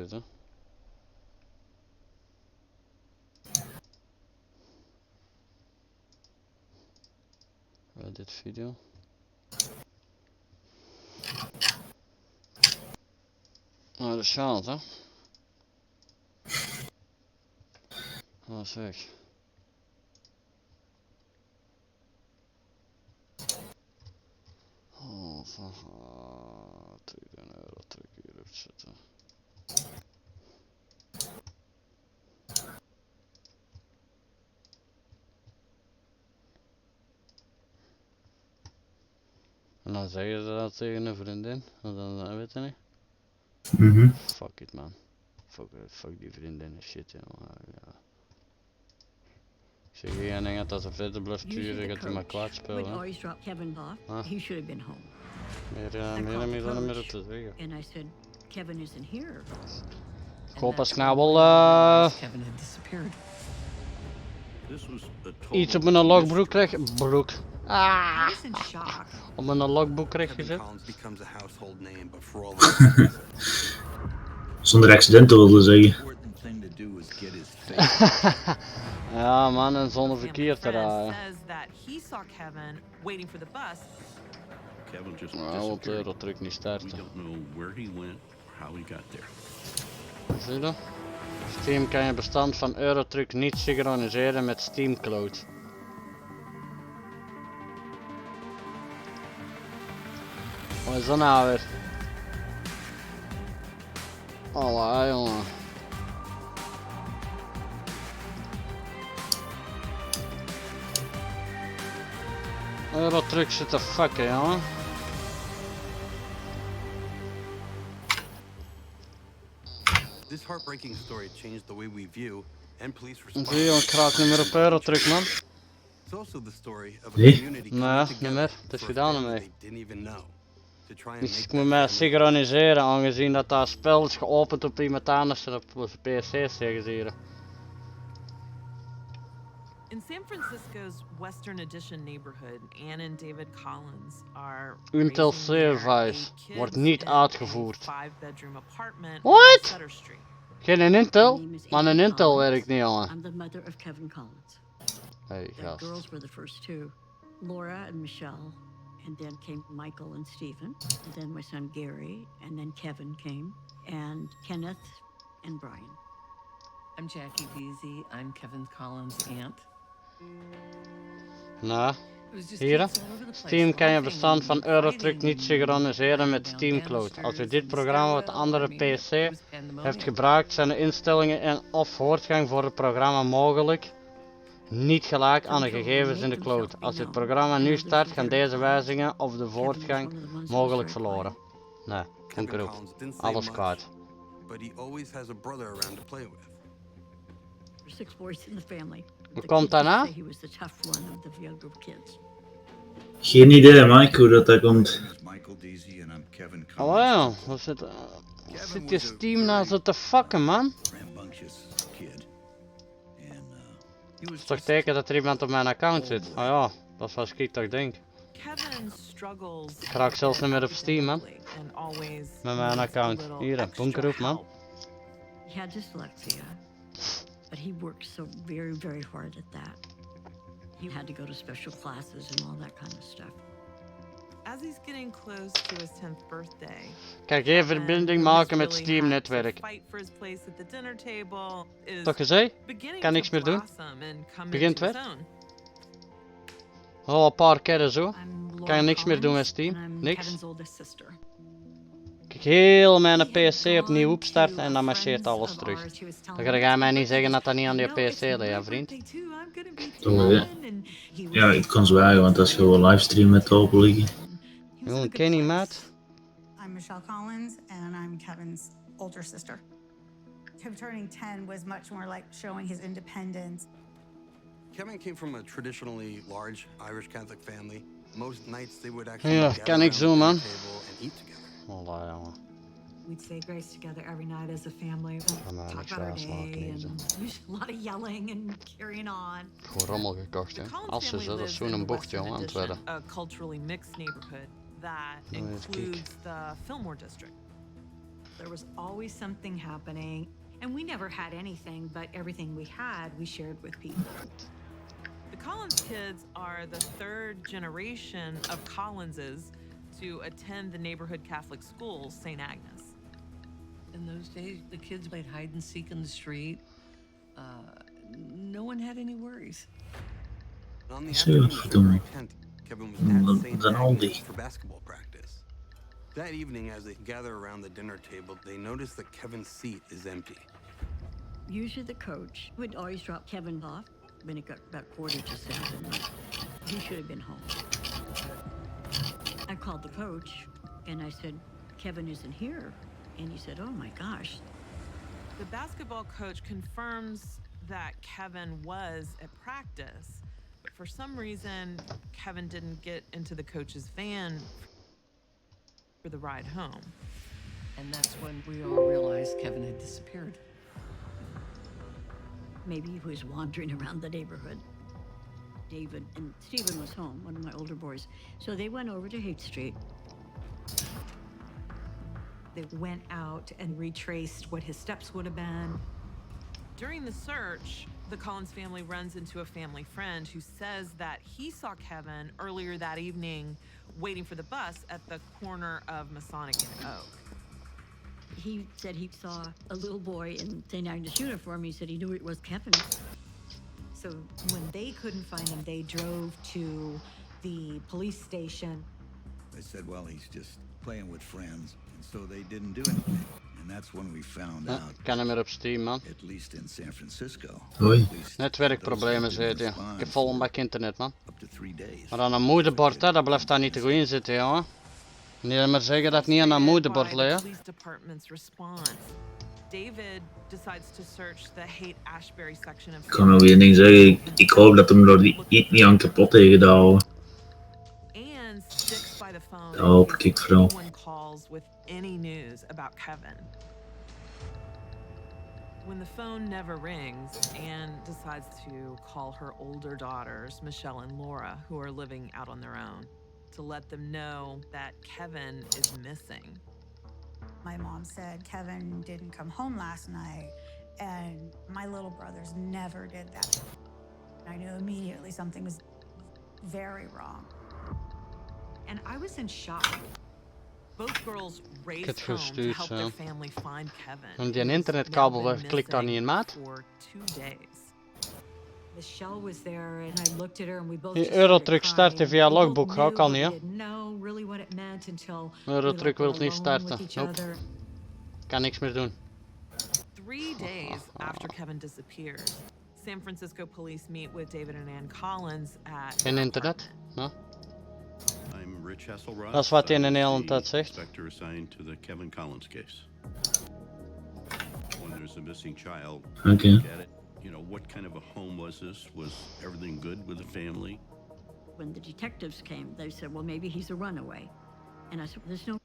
deze. Dit video. Nou, de schaalt, hè. Dat is weg. Oh, van €1 terug hier even zitten. En dan zeggen ze dat tegen een vriendin, en dan weet je niet. Fuck it man. Fuck die vriendin en shit jongen. Ja. Ik zeg geen ding dat ze verder blijft sturen, gaat hij maar kwaad spelen. Huh? Meer dan meer op te zeggen. Koppersknabbel, iets op mijn logbroek krijg. Broek. Ah! Op mijn logboek krijg gezet. Zonder accidenten wilde zeggen. Ja man, en zonder verkeer te rijden. Nou, want de Eurotruck niet starten. Zie je dat? Steam kan je bestand van Eurotruck niet synchroniseren met Steam Cloud. Wat is dat nou weer? Allee jongen. Eurotruck zit te fucken jongen. This heartbreaking story changed the way we view and police response. Zie je, ik raak niet meer op Eurotruck man. Nee? Nee, niet meer. Het is gedaan ermee. Dus ik moet mij synchroniseren aangezien dat spel is geopend op iemand anders en op zijn PC zeggen ze hier. In San Francisco's Western Addition neighborhood, Ann en David Collins are Intel Service wordt niet uitgevoerd. What? Geen Intel? Maar een Intel werkt niet jongen. Hey gast. The girls were the first two, Laura and Michelle, and then came Michael and Stephen, and then my son Gary, and then Kevin came, and Kenneth and Brian. I'm Jackie Beasy. I'm Kevin Collins' aunt. Nou, hier. Steam kan je bestand van Eurotruck niet synchroniseren met Steam Cloud. Als u dit programma op de andere PC heeft gebruikt, zijn de instellingen en of voortgang voor het programma mogelijk niet gelijk aan de gegevens in de cloud. Als dit programma nu start, gaan deze wijzigingen of de voortgang mogelijk verloren. Nee, donker op. Alles kwijt. Hoe komt dat nou? Geen idee Mike hoe dat komt. Oh ja, wat zit je Steam nou zo te fucken man? Het is toch teken dat er iemand op mijn account zit? Oh ja, dat is wat ik toch denk. Ik raak zelfs niet meer op Steam man. Met mijn account. Hier, bunker op man. But he worked so very hard at that. He had to go to special classes and all that kind of stuff. As he's getting close to his 10th birthday. Kijk, geen verbinding maken met Steam netwerk. Toch gezegd? Kan niks meer doen. Begint weer. Al een paar keren zo. Kan je niks meer doen met Steam. Niks. Kijk, heel mijn PC opnieuw opstarten en dan marcheert alles terug. Dan ga jij mij niet zeggen dat dat niet aan die PC ligt, ja vriend. Ja, ik kan zwijgen, want als je gewoon livestream met open liggen. Jongen, Kenny, maat. I'm Michelle Collins and I'm Kevin's older sister. Him turning 10 was much more like showing his independence. Kevin came from a traditionally large Irish Catholic family. Most nights they would actually ja, kan ik zo man. Allee, jongen. We'd say grace together every night as a family. Talk about our day and a lot of yelling and carrying on. Gewoon rommel gekocht, hè. Als ze dat is zo'n bocht, jongen, aan het werden. A culturally mixed neighborhood that includes the Fillmore district. There was always something happening, and we never had anything, but everything we had, we shared with people. The Collins kids are the third generation of Collinses to attend the neighborhood Catholic school, St. Agnes. In those days, the kids played hide and seek in the street. No one had any worries. On the Sure, afternoon of February 10th, Kevin was at St. Dan Aldi. Agnes for basketball practice. That evening, as they gather around the dinner table, they notice that Kevin's seat is empty. Usually the coach would always drop Kevin off when it got about 6:45. He should have been home. I called the coach and I said, Kevin isn't here. And he said, oh my gosh. The basketball coach confirms that Kevin was at practice, but for some reason, Kevin didn't get into the coach's van for the ride home. And that's when we all realized Kevin had disappeared. Maybe he was wandering around the neighborhood. David and Stephen was home, one of my older boys. So they went over to Haight Street. They went out and retraced what his steps would have been. During the search, the Collins family runs into a family friend who says that he saw Kevin earlier that evening waiting for the bus at the corner of Masonic and Oak. He said he saw a little boy in St. Agnes uniform. He said he knew it was Kevin. So when they couldn't find him, they drove to the police station. They said, well, he's just playing with friends. And so they didn't do anything. And that's when we found Ja, out, ik ken hem weer op Steam, man. at least in San Francisco. Oei. at least Netwerkproblemen those who zit didn't je. Ik heb respond vol een for bak internet, man. up to 3 days. Maar aan een moederbord, hè, dat blijft daar niet te goed in zitten, jongen. Niet maar zeggen dat het niet aan een moederbord By the ligt. police department's response. David decides to search the Haight-Ashbury section of Ik kan nog één ding zeggen. Ik hoop dat hem door die eet niet aan kapot heeft gehouden. and sticks by the phone Dat hoop in ik case vooral. anyone calls with any news about Kevin. When the phone never rings, Anne decides to call her older daughters, Michelle and Laura, who are living out on their own, to let them know that Kevin is missing. My mom said Kevin didn't come home last night, and my little brothers never did that. I knew immediately something was very wrong. And I was in shock. Both girls raced het home to gestuurd, help zo. their family find Kevin. En die who's now internetkabel been klikt daar niet in, maat. for 2 days. Michelle was there, and I looked at her, and we both Die just started Eurotruck crying. starten via We both logboek, knew, ook al but niet, we hè? didn't know really what it meant until Eurotruck we wil niet were alone starten. with each Nope. other. Kan niks meer doen. 3 days after Kevin disappeared, San Francisco police meet with David and Ann Collins at Geen their internet? apartment. No. I'm Rich Hasselrod. Dat is wat hij in de I'm Nederland the dat zegt. Inspector assigned to the Kevin Collins case. When there's a missing child, Oké. look at it. You know, what kind of a home was this? Was everything good with the family? When the detectives came, they said, well, maybe he's a runaway. And I said, there's no